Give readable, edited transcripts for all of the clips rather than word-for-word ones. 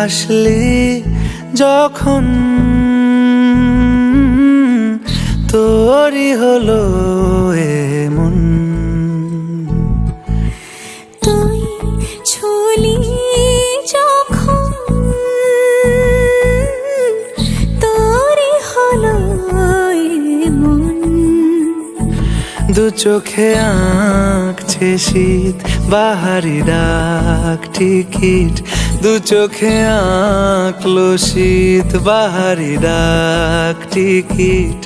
হাসলি যখন তোরই হলো এমন। তুই ছুলি যখন তোরই হলো এমন। দু চোখে আঁকছে শীত বাহারি ডাক টিকিট, দু চোখে আঁকলো শীত বাহারি ডাক টিকিট।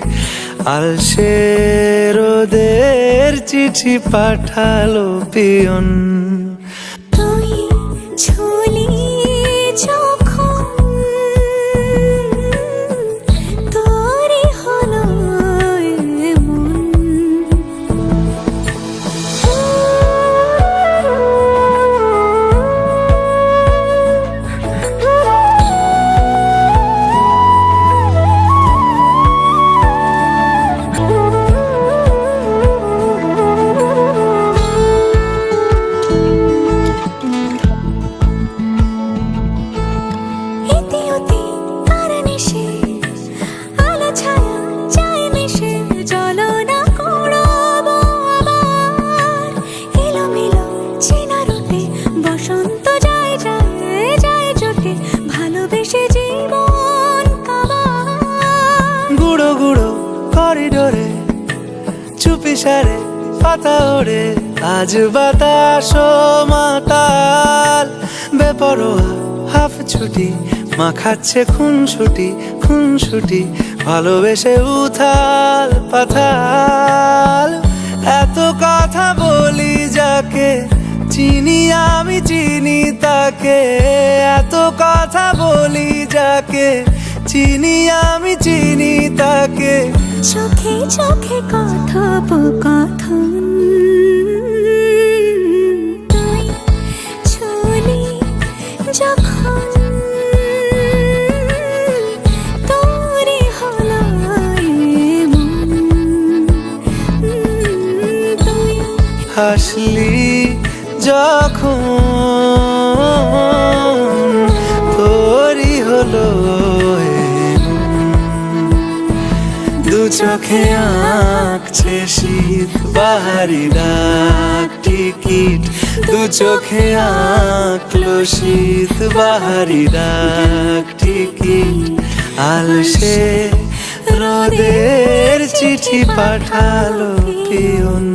আলসে রোদের চিঠি পাঠালো পিয়ন। তুই ছুলি যখন তোরই হলো এমন। গুঁড়ো গুঁড়ো করিডোরে চুপি সারে পাতা ওড়ে, আজ বাতাস মাতাল বেপরোয়া হাফ ছুটি মাখাচ্ছে খুনসুটি খুনসুটি, ভালোবেসে উথাল পাথাল। এত কথা বলি যাকে চিনি আমি চিনি তাকে, এত কথা বলি যাকে চিনি আমি চিনি তাকে। চোখে চোখে কথোপকথন, তুই ছুলি যখন তোরই হলো এমন। তুই হাসলি যখন তোরই হলো দু চোখে আঁকছে শীত বাহারি ডাক টিকিট, দু চোখে আঁকলো শীত বাহারি ডাক টিকিট। আলসে রোদের চিঠি পাঠালো পিয়ন।